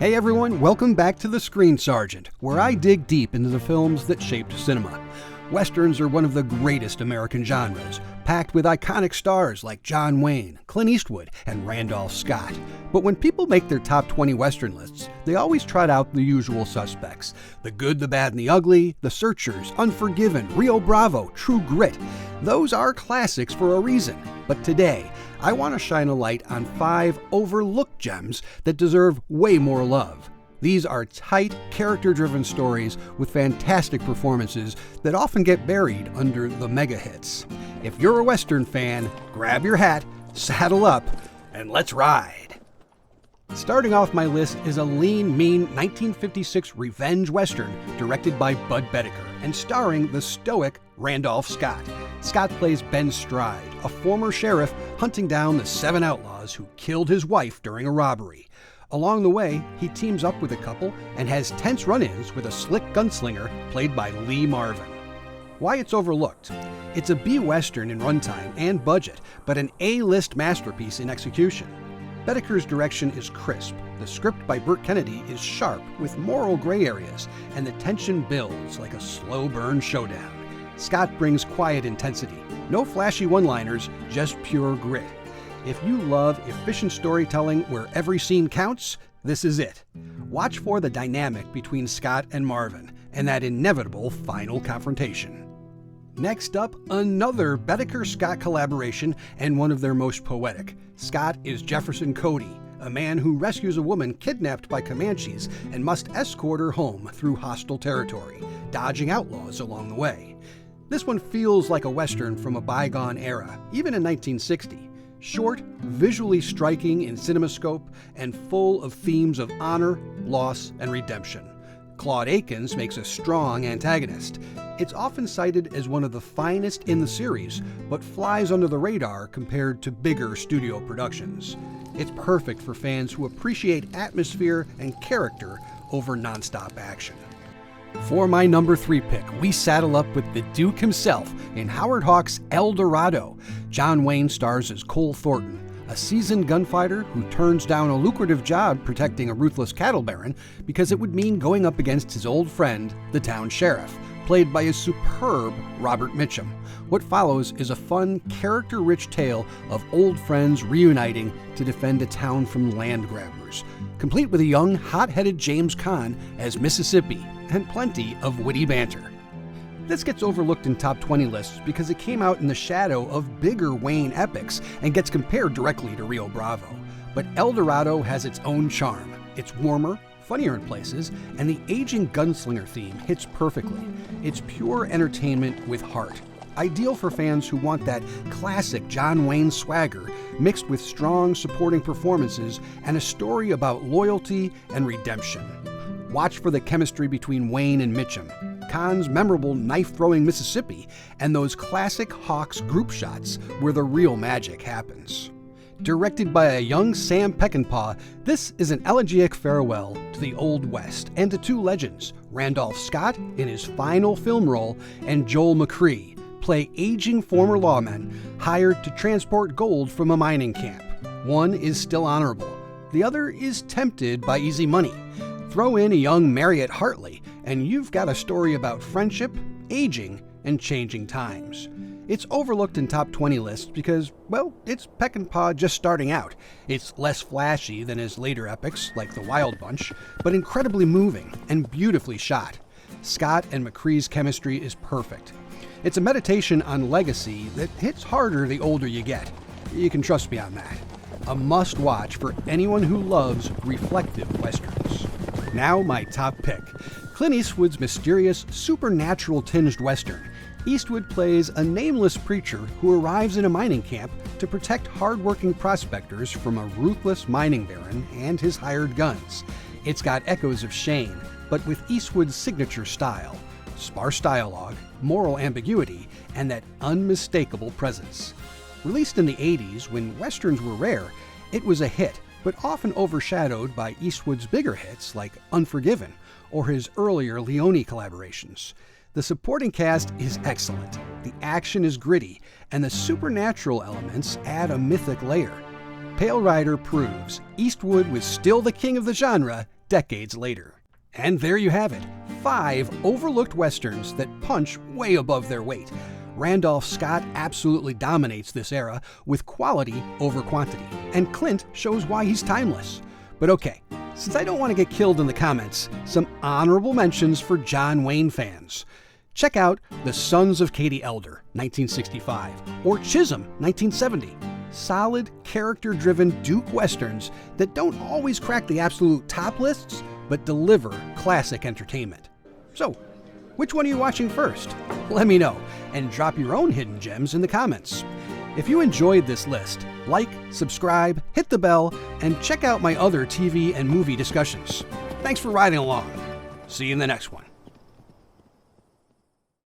Hey everyone, welcome back to The Screen Sergeant, where I dig deep into the films that shaped cinema. Westerns are one of the greatest American genres, packed with iconic stars like John Wayne, Clint Eastwood, and Randolph Scott. But when people make their top 20 Western lists, they always trot out the usual suspects. The Good, the Bad, and the Ugly, The Searchers, Unforgiven, Rio Bravo, True Grit. Those are classics for a reason. But today, I want to shine a light on 5 overlooked gems that deserve way more love. These are tight, character-driven stories with fantastic performances that often get buried under the mega hits. If you're a Western fan, grab your hat, saddle up, and let's ride. Starting off my list is a lean, mean 1956 revenge Western directed by Bud Boetticher and starring the stoic Randolph Scott. Scott plays Ben Stride, a former sheriff hunting down the 7 outlaws who killed his wife during a robbery. Along the way, he teams up with a couple and has tense run-ins with a slick gunslinger played by Lee Marvin. Why it's overlooked? It's a B-Western in runtime and budget, but an A-list masterpiece in execution. Boetticher's direction is crisp, the script by Burt Kennedy is sharp with moral gray areas, and the tension builds like a slow-burn showdown. Scott brings quiet intensity, no flashy one-liners, just pure grit. If you love efficient storytelling where every scene counts, this is it. Watch for the dynamic between Scott and Marvin, and that inevitable final confrontation. Next up, another Boetticher-Scott collaboration, and one of their most poetic. Scott is Jefferson Cody, a man who rescues a woman kidnapped by Comanches and must escort her home through hostile territory, dodging outlaws along the way. This one feels like a Western from a bygone era, even in 1960. Short, visually striking in CinemaScope, and full of themes of honor, loss, and redemption. Claude Akins makes a strong antagonist. It's often cited as one of the finest in the series, but flies under the radar compared to bigger studio productions. It's perfect for fans who appreciate atmosphere and character over nonstop action. For my number 3 pick, we saddle up with the Duke himself in Howard Hawks' El Dorado. John Wayne stars as Cole Thornton, a seasoned gunfighter who turns down a lucrative job protecting a ruthless cattle baron because it would mean going up against his old friend, the town sheriff, played by a superb Robert Mitchum. What follows is a fun, character-rich tale of old friends reuniting to defend a town from land grabbers, complete with a young, hot-headed James Caan as Mississippi, and plenty of witty banter. This gets overlooked in top 20 lists because it came out in the shadow of bigger Wayne epics and gets compared directly to Rio Bravo. But El Dorado has its own charm. It's warmer, funnier in places, and the aging gunslinger theme hits perfectly. It's pure entertainment with heart. Ideal for fans who want that classic John Wayne swagger mixed with strong supporting performances and a story about loyalty and redemption. Watch for the chemistry between Wayne and Mitchum, Caan's memorable knife-throwing Mississippi, and those classic Hawks group shots where the real magic happens. Directed by a young Sam Peckinpah, this is an elegiac farewell to the Old West and to 2 legends, Randolph Scott in his final film role and Joel McCrea, play aging former lawmen hired to transport gold from a mining camp. One is still honorable, the other is tempted by easy money. Throw in a young Marriott Hartley, and you've got a story about friendship, aging, and changing times. It's overlooked in top 20 lists because, well, it's Peckinpah just starting out. It's less flashy than his later epics, like The Wild Bunch, but incredibly moving and beautifully shot. Scott and McCrea's chemistry is perfect. It's a meditation on legacy that hits harder the older you get. You can trust me on that. A must-watch for anyone who loves reflective Westerns. Now my top pick, Clint Eastwood's mysterious, supernatural-tinged Western. Eastwood plays a nameless preacher who arrives in a mining camp to protect hard-working prospectors from a ruthless mining baron and his hired guns. It's got echoes of Shane, but with Eastwood's signature style, sparse dialogue, moral ambiguity, and that unmistakable presence. Released in the 80s when Westerns were rare, it was a hit, but often overshadowed by Eastwood's bigger hits like Unforgiven or his earlier Leone collaborations. The supporting cast is excellent, the action is gritty, and the supernatural elements add a mythic layer. Pale Rider proves Eastwood was still the king of the genre decades later. And there you have it, 5 overlooked westerns that punch way above their weight. Randolph Scott absolutely dominates this era with quality over quantity, and Clint shows why he's timeless. But okay, since I don't want to get killed in the comments, some honorable mentions for John Wayne fans. Check out The Sons of Katie Elder, 1965, or Chisholm, 1970. Solid, character-driven Duke westerns that don't always crack the absolute top lists, but deliver classic entertainment. So, which one are you watching first? Let me know, and drop your own hidden gems in the comments. If you enjoyed this list, like, subscribe, hit the bell, and check out my other TV and movie discussions. Thanks for riding along. See you in the next one.